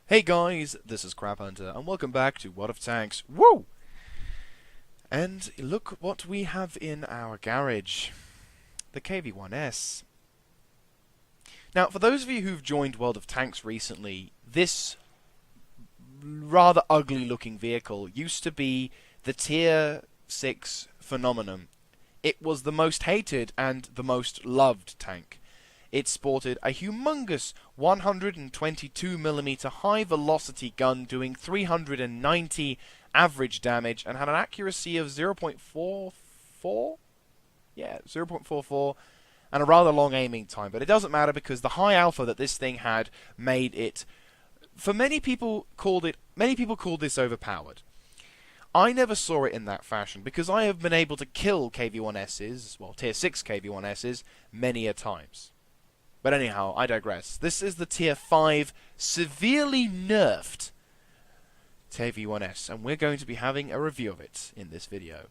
Hey guys, this is Crab Hunter, and welcome back to World of Tanks. Woo! And look what we have in our garage. The KV-1S. Now, for those of you who've joined World of Tanks recently, this rather ugly looking vehicle used to be the Tier 6 phenomenon. It was the most hated and the most loved tank. It sported a humongous 122mm high-velocity gun doing 390 average damage and had an accuracy of 0.44? Yeah, 0.44, and a rather long aiming time. But it doesn't matter because the high alpha that this thing had made it... For many people called this overpowered. I never saw it in that fashion because I have been able to kill KV-1Ss, well, Tier 6 KV-1Ss, many a times. But anyhow, I digress. This is the Tier 5 severely nerfed KV-1S, and we're going to be having a review of it in this video.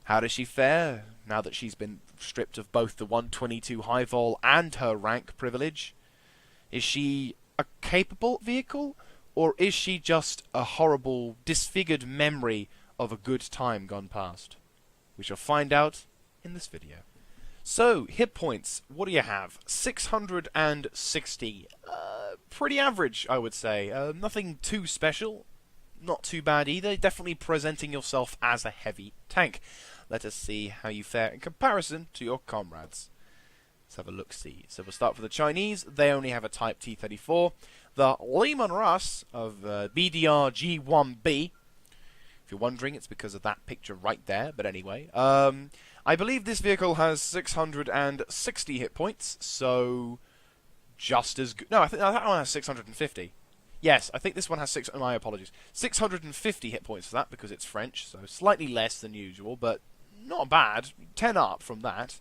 How does she fare now that she's been stripped of both the 122 high vol and her rank privilege? Is she a capable vehicle, or is she just a horrible, disfigured memory of a good time gone past? We shall find out in this video. So, hit points, what do you have? 660. Pretty average, I would say. Nothing too special. Not too bad either. Definitely presenting yourself as a heavy tank. Let us see how you fare in comparison to your comrades. Let's have a look-see. So we'll start with the Chinese. They only have a Type T-34. The Lehman Russ of BDR G1B. If you're wondering, it's because of that picture right there. But anyway, I believe this vehicle has 660 hit points, so just as good. No, I think that one has 650. Yes, I think this one has my apologies. 650 hit points for that because it's French, so slightly less than usual, but not bad. 10 up from that.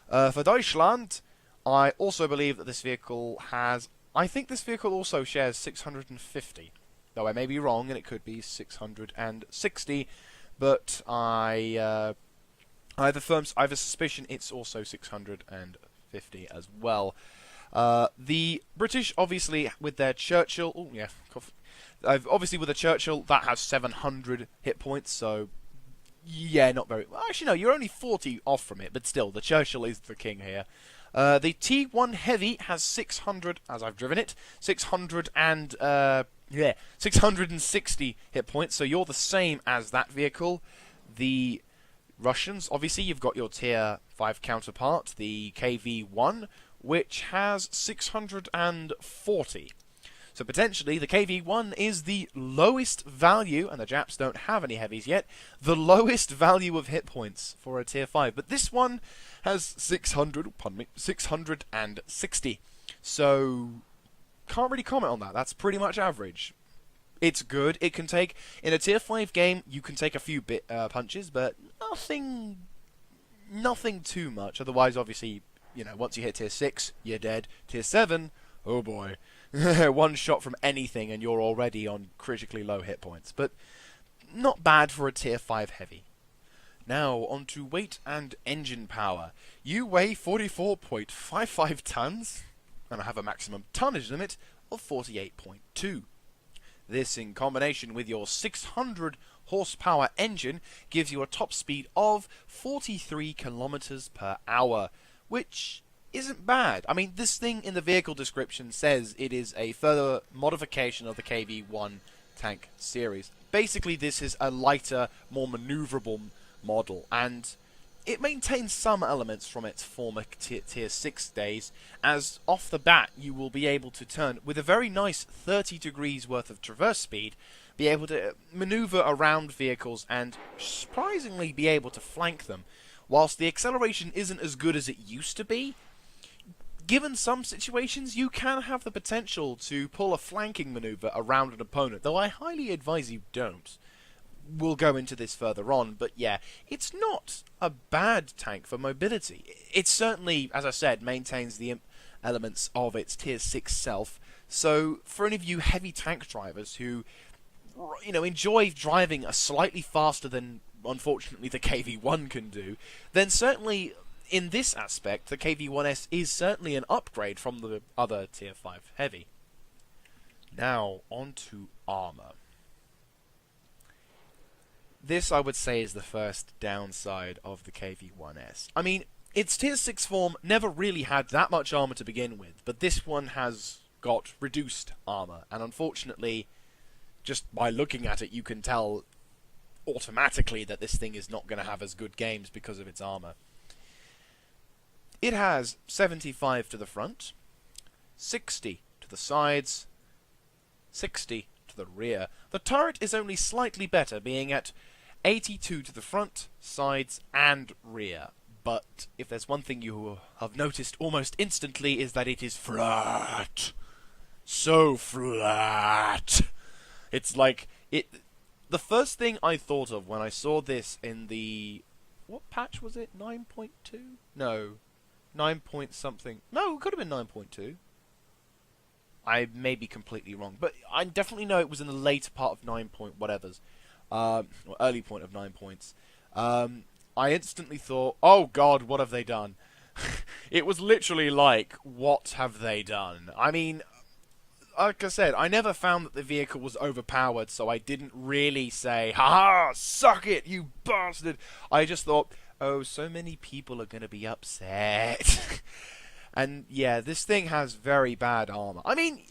For Deutschland, I also believe that this vehicle has... I think this vehicle also shares 650. Though I may be wrong, and it could be 660, but I have a suspicion it's also 650 as well. The British, obviously, with their Churchill... Oh, yeah. Obviously, with the Churchill, that has 700 hit points, so... Yeah, not very... Well, actually, no, you're only 40 off from it, but still, the Churchill is the king here. The T1 Heavy has 600, as I've driven it, 660 hit points, so you're the same as that vehicle. The Russians, obviously, you've got your Tier 5 counterpart, the KV-1, which has 640. So potentially, the KV-1 is the lowest value, and the Japs don't have any heavies yet, the lowest value of hit points for a Tier 5. But this one has 660. So, can't really comment on that. That's pretty much average. It's good. It can take... In a Tier 5 game, you can take a few punches, but nothing too much. Otherwise, obviously, you know, once you hit Tier 6, you're dead. Tier 7, oh boy. One shot from anything and you're already on critically low hit points. But not bad for a Tier 5 heavy. Now, on to weight and engine power. You weigh 44.55 tons, and I have a maximum tonnage limit of 48.2. This, in combination with your 600 horsepower engine, gives you a top speed of 43 kilometers per hour, which isn't bad. I mean, this thing in the vehicle description says it is a further modification of the KV-1 tank series. Basically, this is a lighter, more maneuverable model, and it maintains some elements from its former Tier 6 days, as off the bat you will be able to turn, with a very nice 30 degrees worth of traverse speed, be able to maneuver around vehicles and surprisingly be able to flank them. Whilst the acceleration isn't as good as it used to be, given some situations you can have the potential to pull a flanking maneuver around an opponent, though I highly advise you don't. We'll go into this further on, but yeah, it's not a bad tank for mobility. It certainly, as I said, maintains the elements of its Tier 6 self, so for any of you heavy tank drivers who, you know, enjoy driving a slightly faster than, unfortunately, the KV-1 can do, then certainly, in this aspect, the KV-1S is certainly an upgrade from the other Tier 5 heavy. Now, on to armor. This, I would say, is the first downside of the KV-1S. I mean, its Tier 6 form never really had that much armor to begin with, but this one has got reduced armor, and unfortunately, just by looking at it, you can tell automatically that this thing is not going to have as good games because of its armor. It has 75 to the front, 60 to the sides, 60 to the rear. The turret is only slightly better, being at 82 to the front, sides, and rear. But if there's one thing you have noticed almost instantly is that it is flat. So flat. It's like it. The first thing I thought of when I saw this in the... What patch was it? 9.2? No. 9 point something. No, it could have been 9.2. I may be completely wrong. But I definitely know it was in the later part of 9 point whatevers. Or early point of 9 points. I instantly thought, oh god, what have they done? It was literally like, what have they done? I mean... Like I said, I never found that the vehicle was overpowered, so I didn't really say, haha, suck it, you bastard! I just thought, oh, so many people are going to be upset. And yeah, this thing has very bad armor. I mean,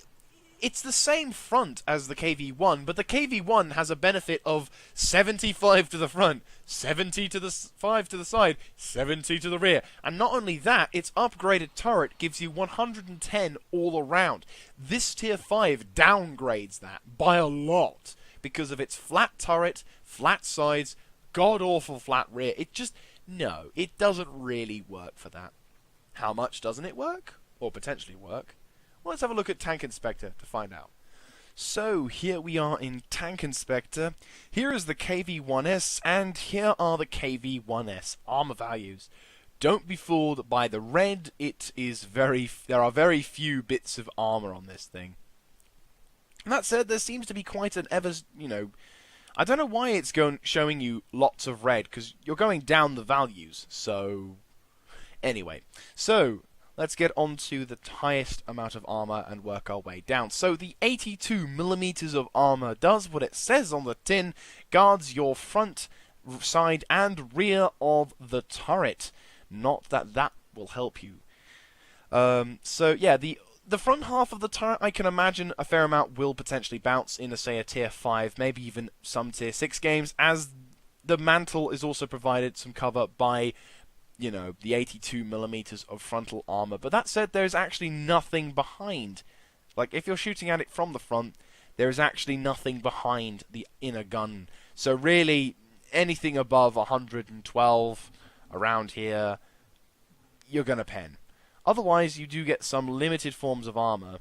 it's the same front as the KV-1, but the KV-1 has a benefit of 75 to the front, 70 to the 5 to the side, 70 to the rear. And not only that, its upgraded turret gives you 110 all around. This Tier 5 downgrades that by a lot because of its flat turret, flat sides, god-awful flat rear. It just... No, it doesn't really work for that. How much doesn't it work? Or potentially work? Well, let's have a look at Tank Inspector to find out. So, here we are in Tank Inspector. Here is the KV-1S, and here are the KV-1S armor values. Don't be fooled by the red. There are very few bits of armor on this thing. And that said, there seems to be quite an I don't know why it's showing you lots of red, because you're going down the values, so... Anyway, so... Let's get on to the highest amount of armor and work our way down. So the 82mm of armor does what it says on the tin, guards your front, side, and rear of the turret. Not that that will help you. So yeah, the front half of the turret, I can imagine a fair amount will potentially bounce in, say, a Tier 5, maybe even some Tier 6 games, as the mantle is also provided some cover by... the 82mm of frontal armor. But that said, there's actually nothing behind. Like, if you're shooting at it from the front, there is actually nothing behind the inner gun. So really, anything above 112 around here, you're gonna pen. Otherwise, you do get some limited forms of armor.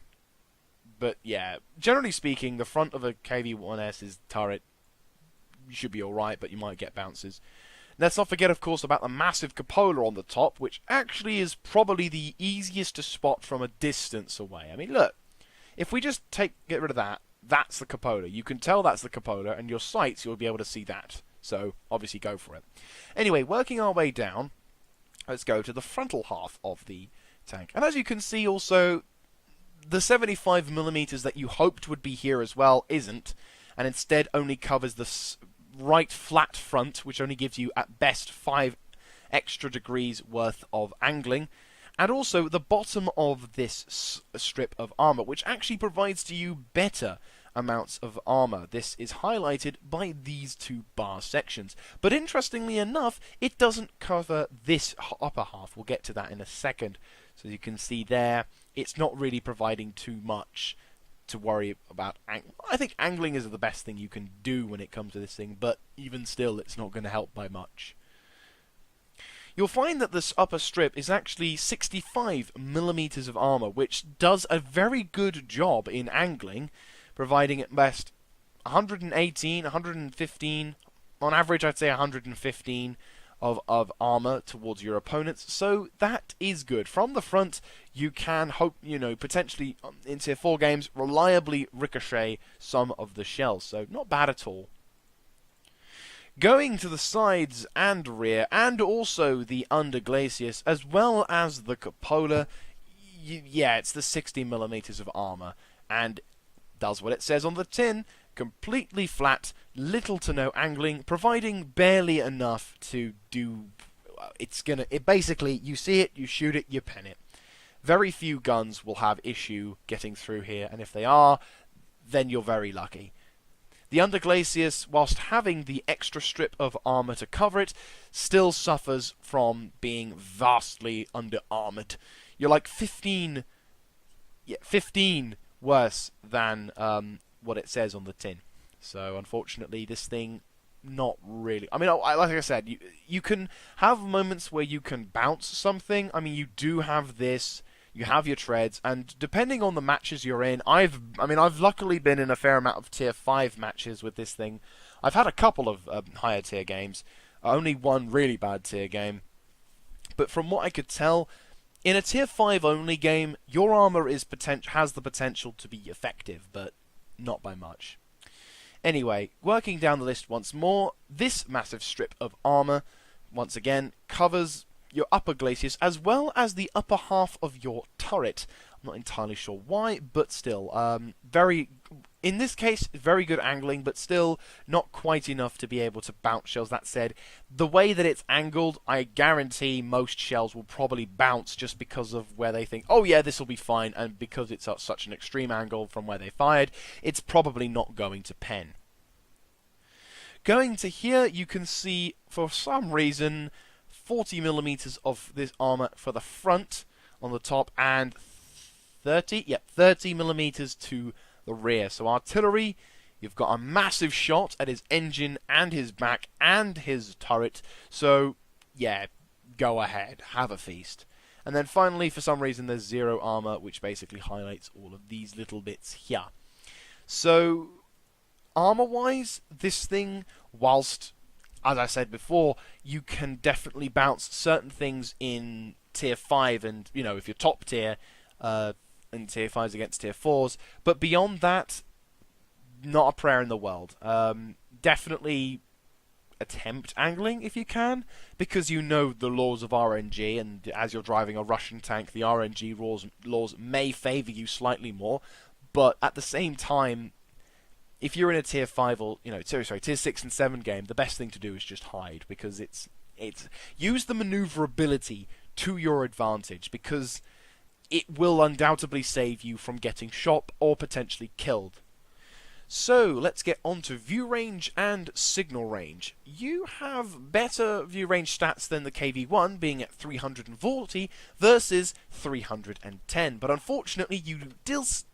But yeah, generally speaking, the front of a KV-1S's turret, you should be alright, but you might get bounces. Let's not forget, of course, about the massive cupola on the top, which actually is probably the easiest to spot from a distance away. I mean, look, if we just get rid of that, that's the cupola. You can tell that's the cupola, and your sights, you'll be able to see that. So, obviously, go for it. Anyway, working our way down, let's go to the frontal half of the tank. And as you can see, also, the 75mm that you hoped would be here as well isn't, and instead only covers the... right flat front, which only gives you at best 5 extra degrees worth of angling, and also the bottom of this strip of armor, which actually provides to you better amounts of armor. This is highlighted by these two bar sections, but interestingly enough, it doesn't cover this upper half. We'll get to that in a second. So you can see there, it's not really providing too much to worry about. I think angling is the best thing you can do when it comes to this thing, but even still, it's not going to help by much. You'll find that this upper strip is actually 65mm of armor, which does a very good job in angling, providing at best 118, 115, on average I'd say 115 of armor towards your opponents, so that is good. From the front, you can hope, potentially in Tier 4 games, reliably ricochet some of the shells, so not bad at all. Going to the sides and rear, and also the underglacius, as well as the cupola, yeah, it's the 60mm of armor, and does what it says on the tin, completely flat, little to no angling, providing barely enough to do... It basically, you see it, you shoot it, you pen it. Very few guns will have issue getting through here, and if they are, then you're very lucky. The Underglacius, whilst having the extra strip of armour to cover it, still suffers from being vastly under-armoured. You're like 15 worse than what it says on the tin. So, unfortunately, this thing, not really... I mean, like I said, you can have moments where you can bounce something. I mean, you do have this... You have your treads, and depending on the matches you're in, I've luckily been in a fair amount of tier 5 matches with this thing. I've had a couple of higher tier games, only one really bad tier game. But from what I could tell, in a tier 5 only game, your armor has the potential to be effective, but not by much. Anyway, working down the list once more, this massive strip of armor, once again, covers your upper glaciers as well as the upper half of your turret. I'm not entirely sure why, but still, in this case, very good angling, but still not quite enough to be able to bounce shells. That said, the way that it's angled, I guarantee most shells will probably bounce just because of where they think, oh yeah, this will be fine, and because it's at such an extreme angle from where they fired, it's probably not going to pen. Going to here, you can see, for some reason, 40mm of this armor for the front on the top, and 30mm to the rear. So artillery, you've got a massive shot at his engine and his back and his turret. So yeah, go ahead, have a feast. And then finally, for some reason, there's 0 armor, which basically highlights all of these little bits here. So armor-wise, this thing, whilst, as I said before, you can definitely bounce certain things in tier 5, and, you know, if you're top tier, in tier 5s against tier 4s, but beyond that, not a prayer in the world. Definitely attempt angling if you can, because you know the laws of RNG, and as you're driving a Russian tank, the RNG laws may favour you slightly more, but at the same time, if you're in a tier 5 or, you know, tier 6 and 7 game, the best thing to do is just hide, because it's use the maneuverability to your advantage, because it will undoubtedly save you from getting shot or potentially killed. So, let's get on to view range and signal range. You have better view range stats than the KV-1, being at 340 versus 310, but unfortunately you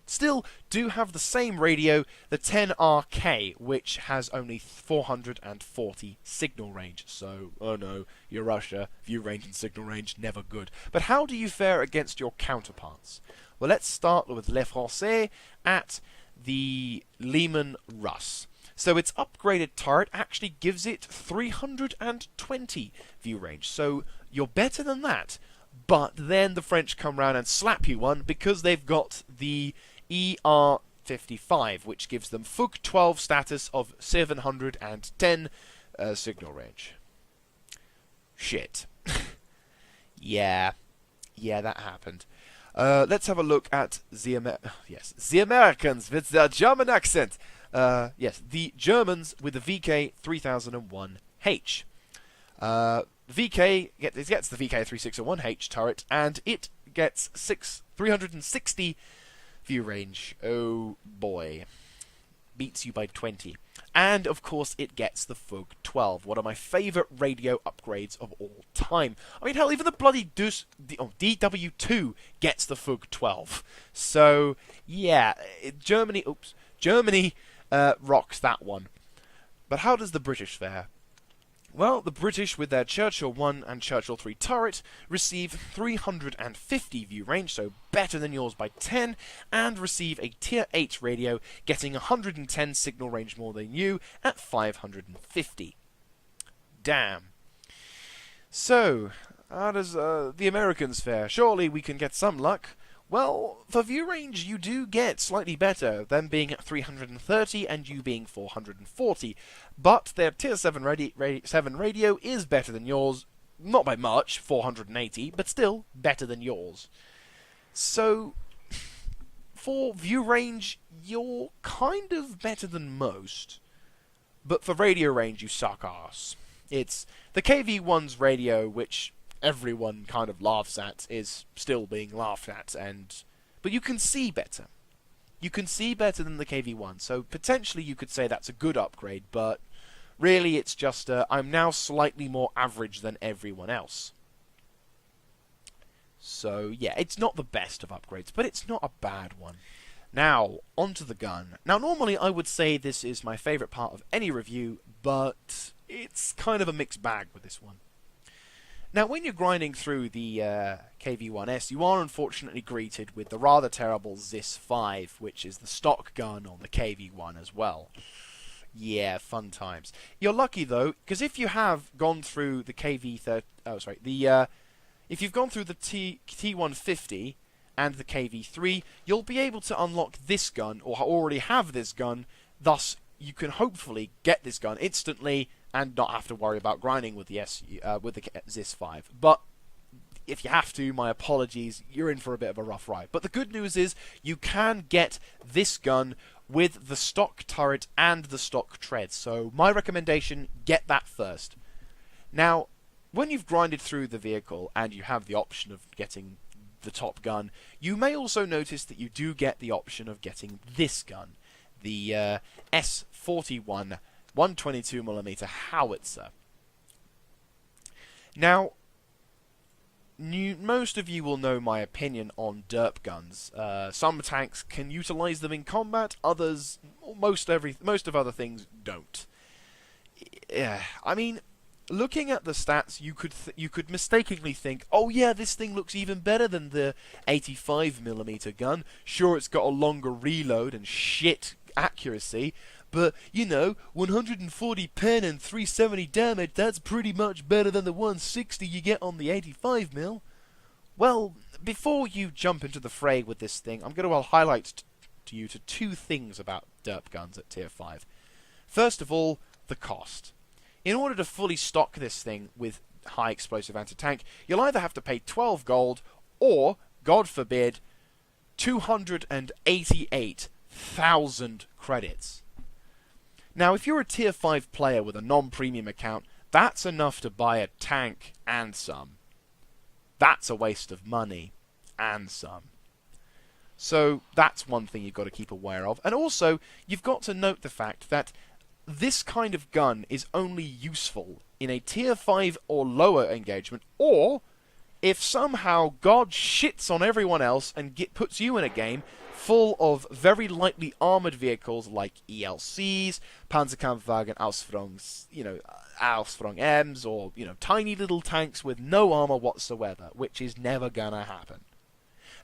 still do have the same radio, the 10RK, which has only 440 signal range. So, oh no, you're Russia, view range and signal range, never good. But how do you fare against your counterparts? Well, let's start with Les Français at the Lehman Russ. So its upgraded turret actually gives it 320 view range. So you're better than that, but then the French come round and slap you one because they've got the ER55, which gives them FUG 12 status of 710 signal range. Shit. Yeah, that happened. Let's have a look at the Americans with their German accent. Yes, the Germans with the VK3001H. VK gets the VK3001H turret, and it gets 360 view range. Oh boy, beats you by 20. And, of course, it gets the FUG 12, one of my favourite radio upgrades of all time. I mean, hell, even the bloody DW2 gets the FUG 12. So, yeah, Germany rocks that one. But how does the British fare? Well, the British, with their Churchill 1 and Churchill 3 turret, receive 350 view range, so better than yours by 10, and receive a Tier 8 radio, getting 110 signal range more than you at 550. Damn. So, how does the Americans fare? Surely we can get some luck. Well, for view range, you do get slightly better, them being at 330 and you being 440. But their Tier 7 radio is better than yours, not by much, 480, but still better than yours. So, For view range, you're kind of better than most, but for radio range, you suck ass. It's the KV-1's radio, which everyone kind of laughs at, is still being laughed at, but you can see better. You can see better than the KV-1, so potentially you could say that's a good upgrade, but really it's just I'm now slightly more average than everyone else. So yeah, it's not the best of upgrades, but it's not a bad one. Now, onto the gun. Now, normally I would say this is my favourite part of any review, but it's kind of a mixed bag with this one. Now, when you're grinding through the KV-1S, you are unfortunately greeted with the rather terrible ZIS-5, which is the stock gun on the KV-1 as well. Yeah, fun times. You're lucky though, because if you have gone through the if you've gone through the T150 and the KV-3, you'll be able to unlock this gun, or already have this gun, thus you can hopefully get this gun instantly and not have to worry about grinding with the ZIS-5. But if you have to, my apologies, you're in for a bit of a rough ride. But the good news is you can get this gun with the stock turret and the stock tread. So my recommendation, get that first. Now, when you've grinded through the vehicle and you have the option of getting the top gun, you may also notice that you do get the option of getting this gun, the S41 122mm howitzer. Now, most of you will know my opinion on derp guns. Some tanks can utilize them in combat, others, most of other things don't. Yeah, I mean, looking at the stats, you could mistakenly think, oh yeah, this thing looks even better than the 85mm gun. Sure, it's got a longer reload and shit accuracy, but, you know, 140 pen and 370 damage, that's pretty much better than the 160 you get on the 85mm. Well, before you jump into the fray with this thing, I'm going to highlight to you two things about derp guns at Tier 5. First of all, the cost. In order to fully stock this thing with high explosive anti-tank, you'll either have to pay 12 gold or, God forbid, 288,000 credits. Now, if you're a Tier 5 player with a non-premium account, that's enough to buy a tank and some. That's a waste of money and some. So that's one thing you've got to keep aware of. And also, you've got to note the fact that this kind of gun is only useful in a Tier 5 or lower engagement, or if somehow God shits on everyone else and puts you in a game full of very lightly armoured vehicles like ELCs, Panzerkampfwagen, Ausführung M's, or, tiny little tanks with no armour whatsoever, which is never gonna happen.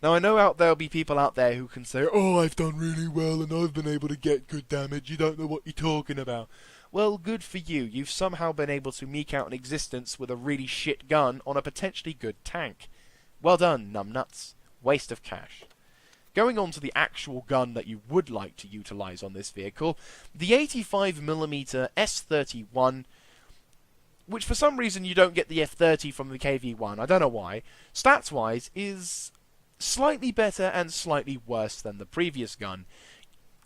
Now, I know there'll be people out there who can say, oh, I've done really well and I've been able to get good damage, you don't know what you're talking about. Well, good for you. You've somehow been able to eke out an existence with a really shit gun on a potentially good tank. Well done, numbnuts. Waste of cash. Going on to the actual gun that you would like to utilise on this vehicle, the 85mm S31, which for some reason you don't get the F30 from the KV-1, I don't know why, stats-wise is slightly better and slightly worse than the previous gun.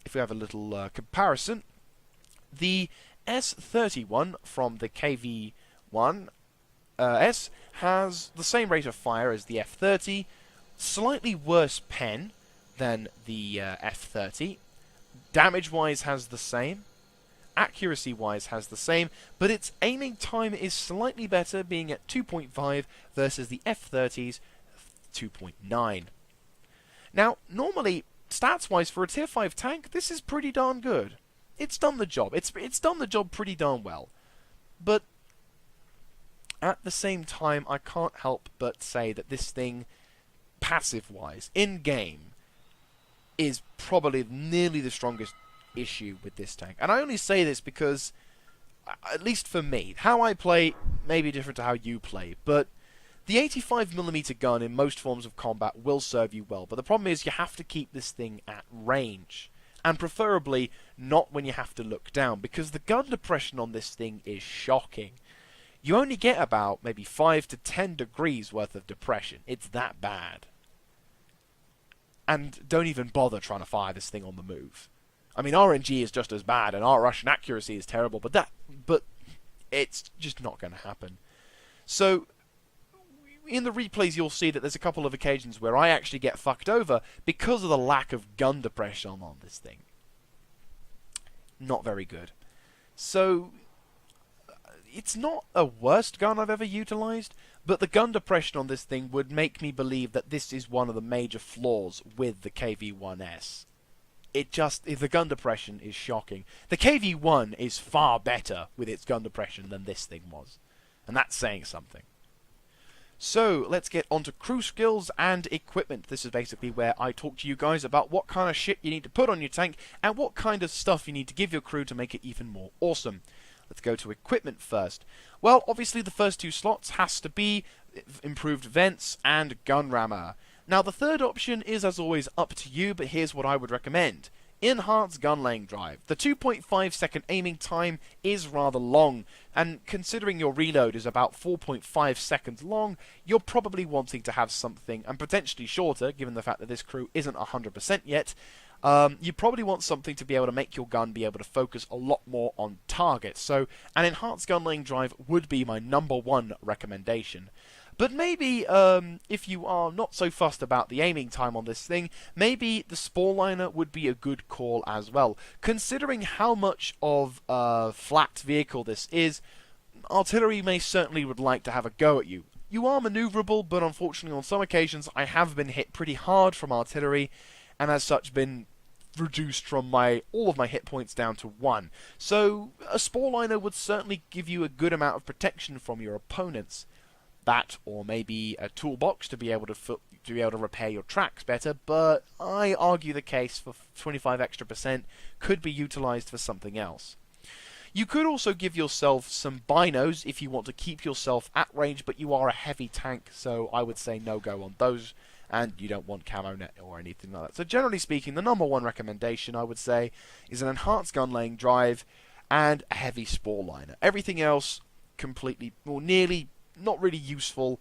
If we have a little comparison, the S31 from the KV-1S has the same rate of fire as the F30, slightly worse pen than the F30, damage-wise has the same, accuracy-wise has the same, but its aiming time is slightly better, being at 2.5 versus the F30's 2.9. Now, normally, stats-wise for a Tier 5 tank, this is pretty darn good. It's done the job. It's done the job pretty darn well. But at the same time, I can't help but say that this thing, passive-wise, in-game, is probably nearly the strongest issue with this tank. And I only say this because, at least for me, how I play may be different to how you play, but the 85mm gun in most forms of combat will serve you well, but the problem is you have to keep this thing at range, and preferably not when you have to look down, because the gun depression on this thing is shocking. You only get about maybe 5 to 10 degrees worth of depression. It's that bad. and don't even bother trying to fire this thing on the move. I mean, RNG is just as bad, and our Russian accuracy is terrible, but it's just not going to happen. So, in the replays, you'll see that there's a couple of occasions where I actually get fucked over because of the lack of gun depression on this thing. Not very good. So, it's not a worst gun I've ever utilized, but the gun depression on this thing would make me believe that this is one of the major flaws with the KV-1S. The gun depression is shocking. The KV-1 is far better with its gun depression than this thing was. And that's saying something. So, let's get onto crew skills and equipment. This is basically where I talk to you guys about what kind of shit you need to put on your tank and what kind of stuff you need to give your crew to make it even more awesome. Let's go to equipment first. Well, obviously the first two slots has to be improved vents and gun rammer. Now, the third option is, as always, up to you, but here's what I would recommend. Enhanced gun laying drive. The 2.5 second aiming time is rather long, and considering your reload is about 4.5 seconds long, you're probably wanting to have something, and potentially shorter, given the fact that this crew isn't 100% yet. You probably want something to be able to make your gun be able to focus a lot more on targets. So, an enhanced gun laying drive would be my #1 recommendation. But maybe, if you are not so fussed about the aiming time on this thing, maybe the spore liner would be a good call as well. Considering how much of a flat vehicle this is, artillery may certainly would like to have a go at you. You are maneuverable, but unfortunately on some occasions I have been hit pretty hard from artillery, and as such been reduced from all of my hit points down to 1. So a spore liner would certainly give you a good amount of protection from your opponents. That, or maybe a toolbox to be able to repair your tracks better, but I argue the case for 25 extra% could be utilized for something else. You could also give yourself some binos if you want to keep yourself at range, but you are a heavy tank, so I would say no go on those, and you don't want camo net or anything like that. So generally speaking, the #1 recommendation I would say is an enhanced gun laying drive and a heavy spore liner. Everything else completely, or nearly, not really useful,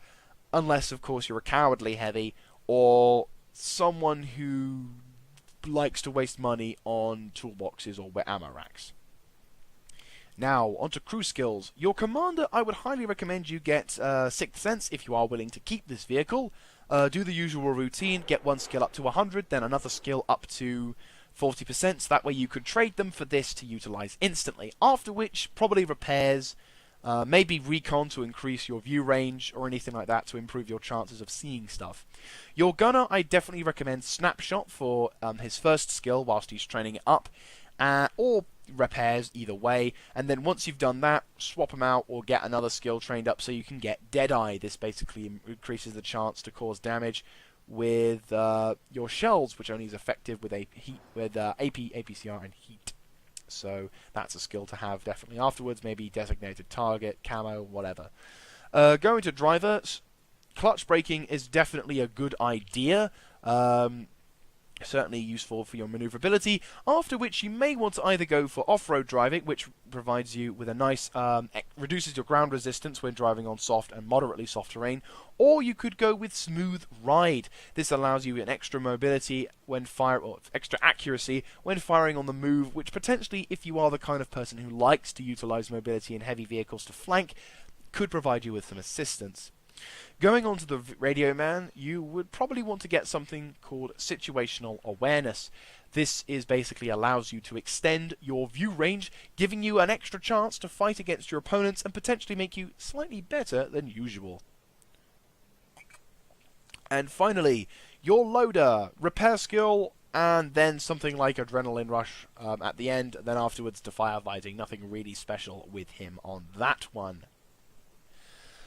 unless of course you're a cowardly heavy or someone who likes to waste money on toolboxes or ammo racks. Now, onto crew skills. Your commander, I would highly recommend you get 6th Sense if you are willing to keep this vehicle. Do the usual routine, get one skill up to 100, then another skill up to 40%, so that way you could trade them for this to utilize instantly. After which, probably repairs, maybe recon to increase your view range or anything like that to improve your chances of seeing stuff. Your gunner, I definitely recommend Snapshot for his first skill whilst he's training it up, or repairs, either way, and then once you've done that, swap him out or get another skill trained up so you can get Deadeye. This basically increases the chance to cause damage with your shells, which only is effective with AP, APCR, and heat. So that's a skill to have definitely afterwards, maybe designated target, camo, whatever. Going to drivers, clutch braking is definitely a good idea. Certainly useful for your maneuverability, after which you may want to either go for off-road driving, which provides you with a nice, reduces your ground resistance when driving on soft and moderately soft terrain, or you could go with smooth ride. This allows you an extra mobility when or extra accuracy when firing on the move, which potentially, if you are the kind of person who likes to utilize mobility in heavy vehicles to flank, could provide you with some assistance. Going on to the Radio Man, you would probably want to get something called Situational Awareness. This is basically allows you to extend your view range, giving you an extra chance to fight against your opponents and potentially make you slightly better than usual. And finally, your loader, repair skill, and then something like Adrenaline Rush at the end, then afterwards to firefighting. Nothing really special with him on that one.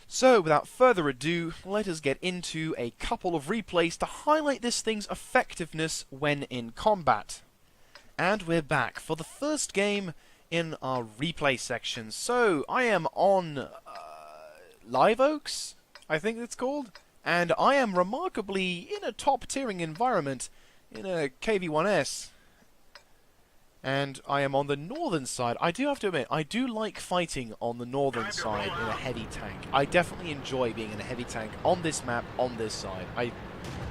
So, without further ado, let us get into a couple of replays to highlight this thing's effectiveness when in combat. And we're back for the first game in our replay section. So, I am on Live Oaks, I think it's called, and I am remarkably in a top-tiering environment in a KV-1S. And I am on the northern side. I do have to admit, I do like fighting on the northern side in a heavy tank. I definitely enjoy being in a heavy tank on this map, on this side. I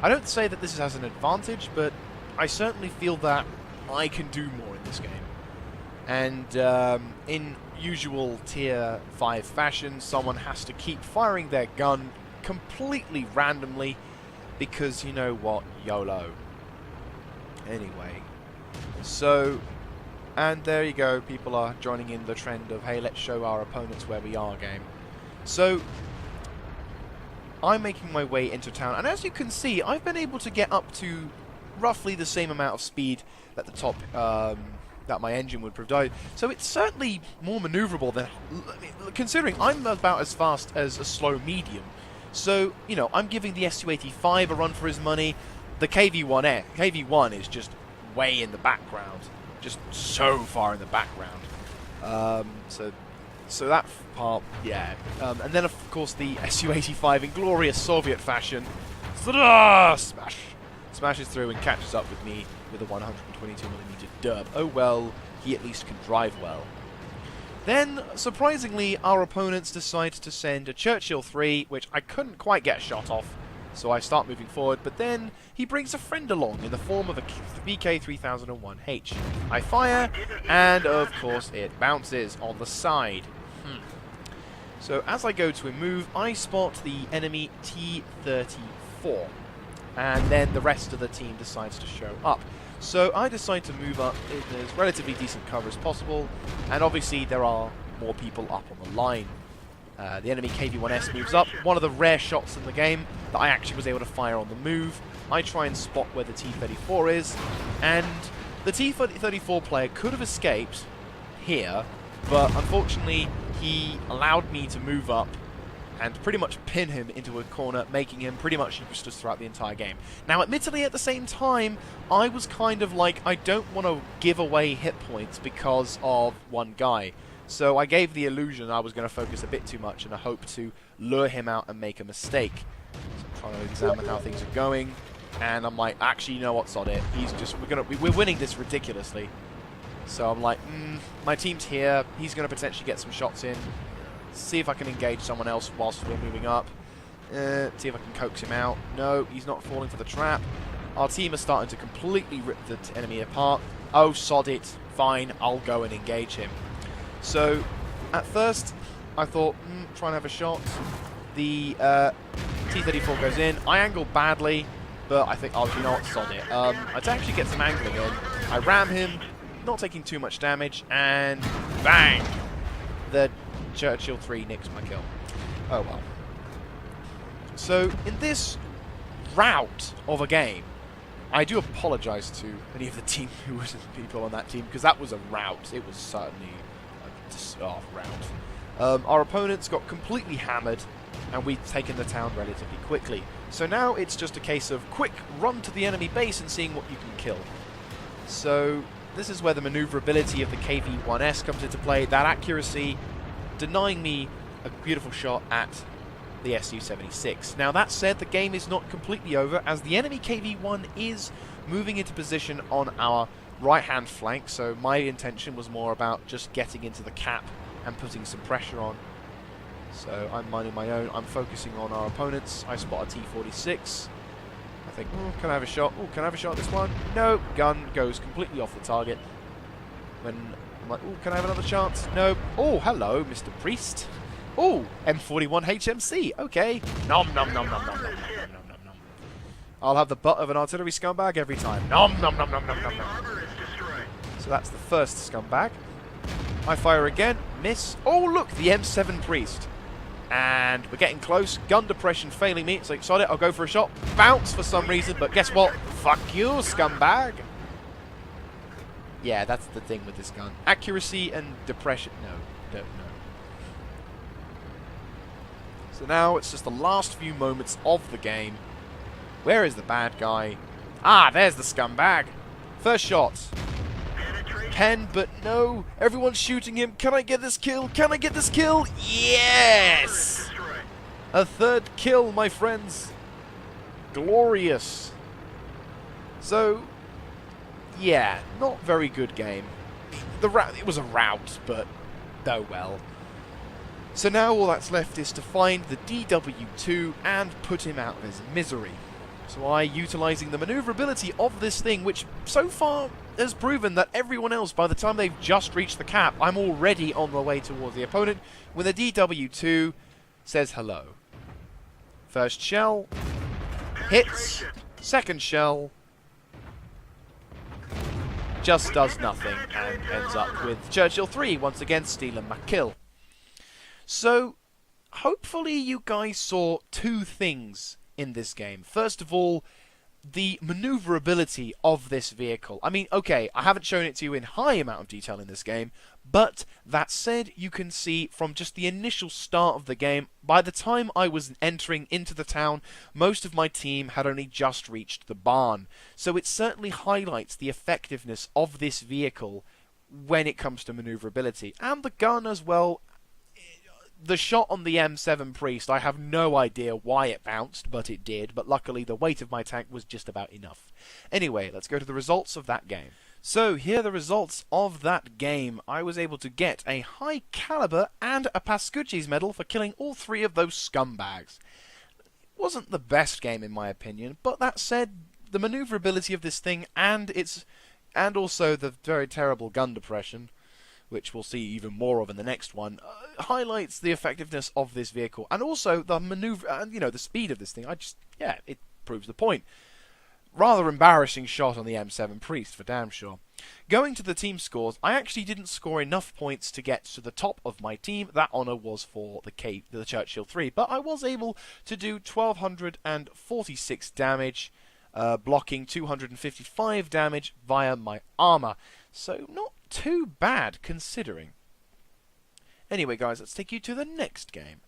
I don't say that this has an advantage, but I certainly feel that I can do more in this game. And in usual Tier 5 fashion, someone has to keep firing their gun completely randomly because, you know what, YOLO. Anyway, so, and there you go, people are joining in the trend of, hey, let's show our opponents where we are game. So, I'm making my way into town, and as you can see, I've been able to get up to roughly the same amount of speed at the top that my engine would provide. So it's certainly more maneuverable than, considering I'm about as fast as a slow medium. So, you know, I'm giving the SU-85 a run for his money. The KV-1S, KV-1 is just way in the background, just so far in the background. So that part, yeah. And then, of course, the Su-85 in glorious Soviet fashion smashes through and catches up with me with a 122mm derb. Oh well, he at least can drive well. Then, surprisingly, our opponents decide to send a Churchill 3, which I couldn't quite get a shot off, so I start moving forward, but then he brings a friend along in the form of a VK-3001H. I fire, and of course it bounces on the side. So as I go to a move, I spot the enemy T-34, and then the rest of the team decides to show up. So I decide to move up in as relatively decent cover as possible, and obviously there are more people up on the line. The enemy KV-1S moves up, one of the rare shots in the game that I actually was able to fire on the move. I try and spot where the T-34 is, and the T-34 player could have escaped here, but unfortunately he allowed me to move up and pretty much pin him into a corner, making him pretty much useless throughout the entire game. Now, admittedly, at the same time, I was kind of like, I don't want to give away hit points because of one guy. So I gave the illusion I was going to focus a bit too much in a hope to lure him out and make a mistake. So I'm trying to examine how things are going, and I'm like, actually, you know what, sod it. We're winning this ridiculously. So I'm like, my team's here. He's going to potentially get some shots in. See if I can engage someone else whilst we're moving up. See if I can coax him out. No, he's not falling for the trap. Our team is starting to completely rip the enemy apart. Oh, sod it. Fine, I'll go and engage him. So, at first, I thought, try and have a shot. The T-34 goes in. I angle badly, but I think, oh, you know what, sod it. I actually get some angling in. I ram him, not taking too much damage, and bang! The Churchill 3 nicks my kill. Oh well. So, in this rout of a game, I do apologise to any of the people on that team, because that was a rout. It was certainly a rout. Our opponents got completely hammered, and we've taken the town relatively quickly. So now it's just a case of quick run to the enemy base and seeing what you can kill. So this is where the maneuverability of the KV-1S comes into play. That accuracy denying me a beautiful shot at the Su-76. Now that said, the game is not completely over, as the enemy KV-1 is moving into position on our right-hand flank, so my intention was more about just getting into the cap and putting some pressure on. So I'm minding my own, I'm focusing on our opponents. I spot a T-46. I think, can I have a shot? Oh, can I have a shot at this one? No, gun goes completely off the target. When I'm like, oh, can I have another chance? No. Oh, hello, Mr. Priest. Oh, M41 HMC. Okay. Nom nom nom nom nom nom nom nom nom. I'll have the butt of an artillery scumbag every time. Nom nom nom nom nom nom nom. So that's the first scumbag. I fire again. Miss. Oh, look, the M7 Priest. And we're getting close. Gun depression failing me. It's like, sod it, I'll go for a shot. Bounce for some reason, but guess what? Fuck you, scumbag. Yeah, that's the thing with this gun. Accuracy and depression. No, don't know. So now it's just the last few moments of the game. Where is the bad guy? Ah, there's the scumbag. First shot. Ken, but no. Everyone's shooting him. Can I get this kill? Can I get this kill? Yes! A third kill, my friends. Glorious. So, yeah, not very good game. It was a rout, but oh well. So now all that's left is to find the DW2 and put him out of his misery. So I, utilising the manoeuvrability of this thing, which so far has proven that everyone else, by the time they've just reached the cap, I'm already on the way towards the opponent, when the DW2 says hello. First shell, hits, second shell, just does nothing, and ends up with Churchill 3, once again stealing my kill. So, hopefully you guys saw two things in this game. First of all, the maneuverability of this vehicle. I mean, okay, I haven't shown it to you in high amount of detail in this game, but that said, you can see from just the initial start of the game, by the time I was entering into the town, most of my team had only just reached the barn. So it certainly highlights the effectiveness of this vehicle when it comes to maneuverability. And the gun as well. The shot on the M7 Priest, I have no idea why it bounced, but it did. But luckily, the weight of my tank was just about enough. Anyway, let's go to the results of that game. So, here are the results of that game. I was able to get a high caliber and a Pascucci's medal for killing all three of those scumbags. It wasn't the best game in my opinion, but that said, the maneuverability of this thing and also the very terrible gun depression, which we'll see even more of in the next one, highlights the effectiveness of this vehicle, and also the maneuver, and the speed of this thing. It proves the point. Rather embarrassing shot on the M7 Priest, for damn sure. Going to the team scores, I actually didn't score enough points to get to the top of my team. That honour was for the Churchill 3, but I was able to do 1,246 damage, blocking 255 damage via my armour. So, not too bad, considering. Anyway, guys, let's take you to the next game.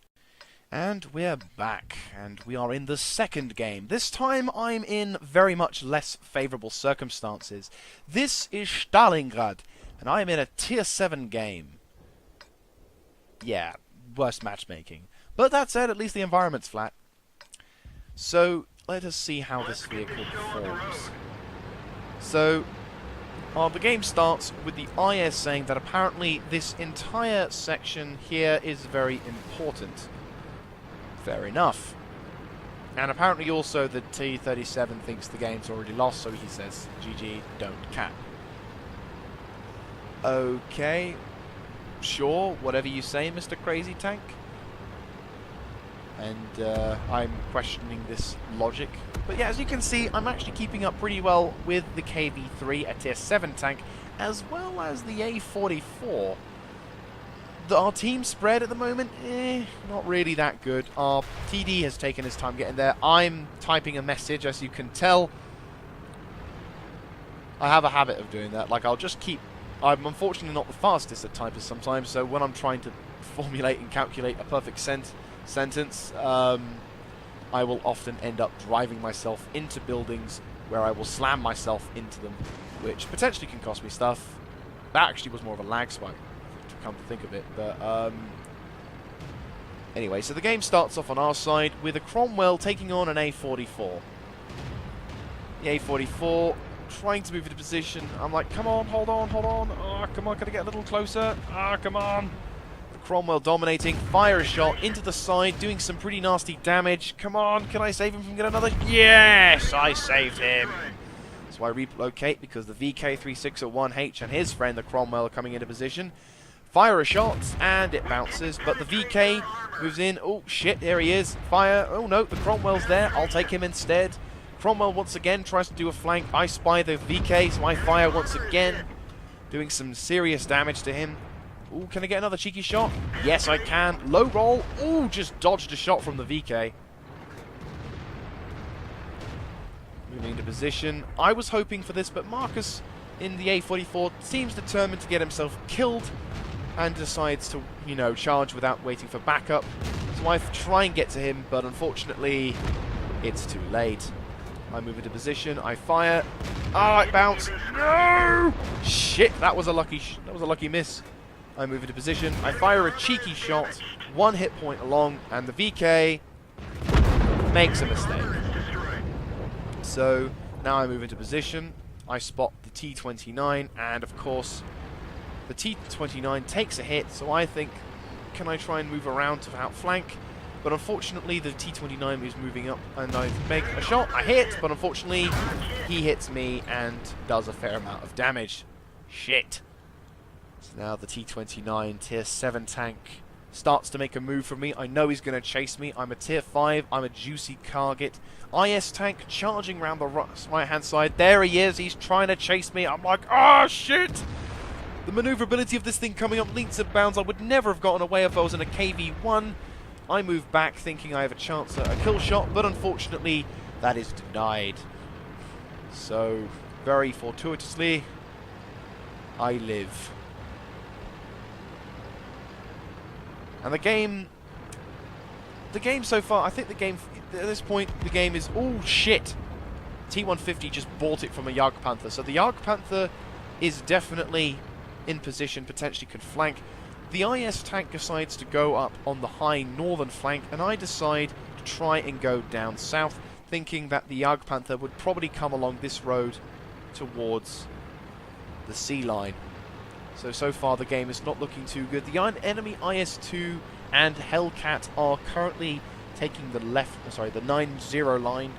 And we're back, and we are in the second game. This time, I'm in very much less favourable circumstances. This is Stalingrad, and I'm in a Tier 7 game. Yeah, worst matchmaking. But that said, at least the environment's flat. So, let us see how this vehicle performs. So, the game starts with the IS saying that apparently this entire section here is very important. Fair enough. And apparently also the T-37 thinks the game's already lost, so he says, GG, don't cap. Okay. Sure, whatever you say, Mr. Crazy Tank. And I'm questioning this logic. But yeah, as you can see, I'm actually keeping up pretty well with the KV-3, a Tier 7 tank, as well as the A44. Our team spread at the moment, not really that good. Our TD has taken his time getting there. I'm typing a message, as you can tell. I have a habit of doing that. Like, I'll just keep... I'm unfortunately not the fastest at typers sometimes, so when I'm trying to formulate and calculate a perfect sentence, I will often end up driving myself into buildings where I will slam myself into them, which potentially can cost me stuff. That actually was more of a lag spike, to come to think of it. But anyway, so the game starts off on our side with a Cromwell taking on an A44. The A44 trying to move into position. I'm like, come on, hold on. Oh, come on, can I get a little closer? Ah, come on. Cromwell dominating, fire a shot into the side, doing some pretty nasty damage. Come on, can I save him from getting another? Yes, I saved him. So I relocate because the VK-3601H and his friend, the Cromwell, are coming into position. Fire a shot, and it bounces, but the VK moves in. Oh, shit, there he is. Fire. Oh, no, the Cromwell's there. I'll take him instead. Cromwell once again tries to do a flank. I spy the VK, so I fire once again, doing some serious damage to him. Ooh, can I get another cheeky shot? Yes, I can. Low roll. Ooh, just dodged a shot from the VK. Moving into position. I was hoping for this, but Marcus in the A44 seems determined to get himself killed and decides to, charge without waiting for backup. So I try and get to him, but unfortunately, it's too late. I move into position. I fire. Ah, it bounced. No! Shit, that was a lucky miss. I move into position, I fire a cheeky shot, 1 hit point along, and the VK makes a mistake. So, now I move into position, I spot the T-29, and of course, the T-29 takes a hit, so I think, can I try and move around to outflank? but unfortunately the T-29 is moving up, and I make a shot, I hit, but unfortunately he hits me and does a fair amount of damage. Shit. So now the T-29 tier 7 tank starts to make a move for me. I know he's going to chase me. I'm a tier 5, I'm a juicy target. IS tank charging around the right hand side. There he is, he's trying to chase me. I'm like, oh shit! The maneuverability of this thing coming up leaps and bounds. I would never have gotten away if I was in a KV-1. I move back thinking I have a chance at a kill shot, but unfortunately that is denied. So, very fortuitously, I live. And the game so far, I think the game, at this point, the game is, oh shit! T-150 just bought it from a Jagdpanther. So the Jagdpanther is definitely in position, potentially could flank. The IS tank decides to go up on the high northern flank, and I decide to try and go down south, thinking that the Jagdpanther would probably come along this road towards the sea line. So far the game is not looking too good. The enemy IS-2 and Hellcat are currently taking the left, sorry, the 9-0 line.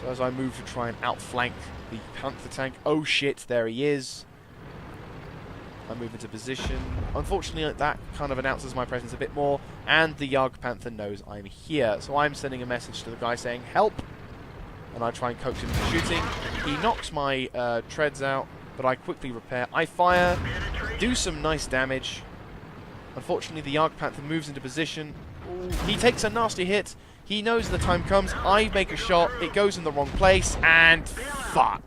So as I move to try and outflank the Panther tank, oh shit, there he is. I move into position. Unfortunately, that kind of announces my presence a bit more, and the Jagdpanther knows I'm here. So I'm sending a message to the guy saying, help! And I try and coax him into shooting. He knocks my treads out, but I quickly repair. I fire, do some nice damage. Unfortunately, the Jagdpanther moves into position. Ooh, he takes a nasty hit. He knows the time comes. I make a shot. It goes in the wrong place, and fuck.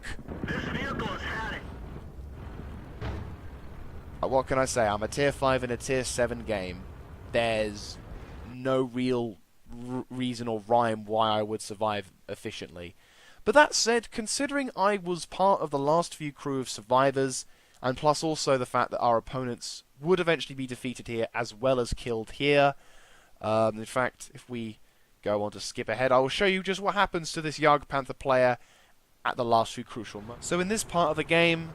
What can I say? I'm a tier 5 in a tier 7 game. There's no real reason or rhyme why I would survive efficiently. But that said, considering I was part of the last few crew of survivors, and plus also the fact that our opponents would eventually be defeated here as well as killed here. In fact, if we go on to skip ahead, I will show you just what happens to this Jagdpanther player at the last few crucial moments. So in this part of the game,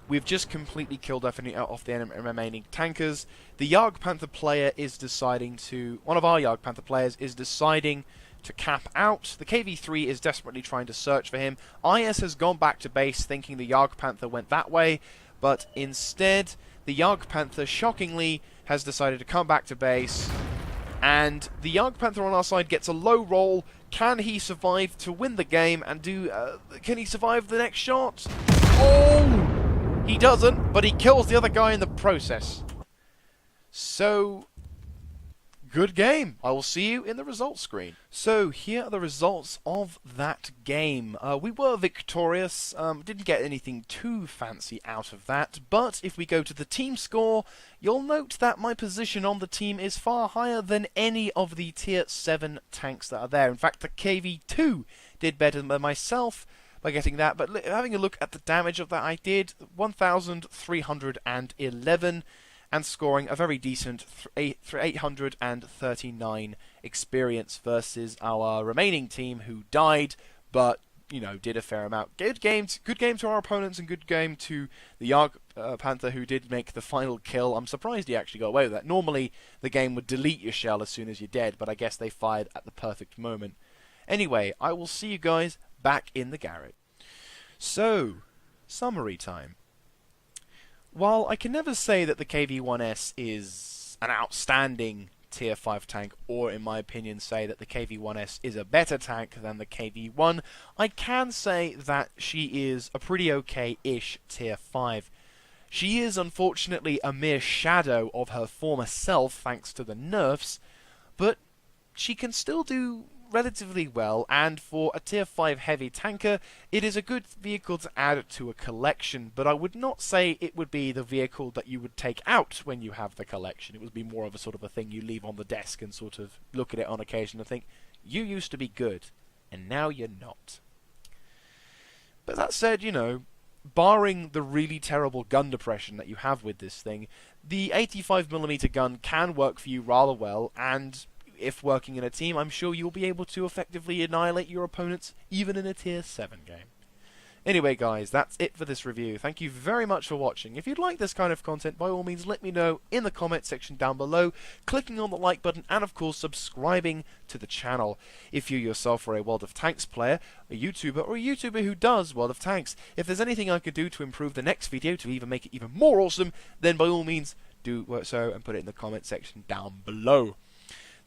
we've just completely killed off the enemy remaining tankers. The Jagdpanther player is deciding to... One of our Jagdpanther players is deciding to cap out. The KV-3 is desperately trying to search for him. IS has gone back to base thinking the Jagdpanther went that way, but instead the Jagdpanther, shockingly, has decided to come back to base, and the Jagdpanther on our side gets a low roll. Can he survive to win the game and do... can he survive the next shot? Oh! He doesn't, but he kills the other guy in the process. So, good game. I will see you in the results screen. So, here are the results of that game. We were victorious. Didn't get anything too fancy out of that. But if we go to the team score, you'll note that my position on the team is far higher than any of the tier 7 tanks that are there. In fact, the KV-2 did better than myself by getting that, but having a look at the damage of that, I did 1,311 and scoring a very decent 839 experience versus our remaining team who died, but you know, did a fair amount. Good game to our opponents and good game to the Jagdpanther who did make the final kill. I'm surprised he actually got away with that. Normally the game would delete your shell as soon as you're dead, but I guess they fired at the perfect moment. Anyway, I will see you guys back in the garage. So, summary time. While I can never say that the KV-1S is an outstanding tier 5 tank, or in my opinion say that the KV-1S is a better tank than the KV-1, I can say that she is a pretty okay-ish tier 5. She is unfortunately a mere shadow of her former self thanks to the nerfs, but she can still do relatively well, and for a tier 5 heavy tanker, it is a good vehicle to add to a collection, but I would not say it would be the vehicle that you would take out when you have the collection. It would be more of a sort of a thing you leave on the desk and sort of look at it on occasion and think, you used to be good, and now you're not. But that said, you know, barring the really terrible gun depression that you have with this thing, the 85mm gun can work for you rather well, and if working in a team, I'm sure you'll be able to effectively annihilate your opponents, even in a tier 7 game. Anyway, guys, that's it for this review. Thank you very much for watching. If you'd like this kind of content, by all means, let me know in the comment section down below, clicking on the like button, and of course, subscribing to the channel. If you yourself are a World of Tanks player, a YouTuber, or a YouTuber who does World of Tanks, if there's anything I could do to improve the next video to even make it even more awesome, then by all means, do so and put it in the comment section down below.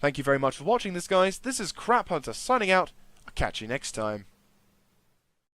Thank you very much for watching this, guys. This is Crap Hunter signing out. I'll catch you next time.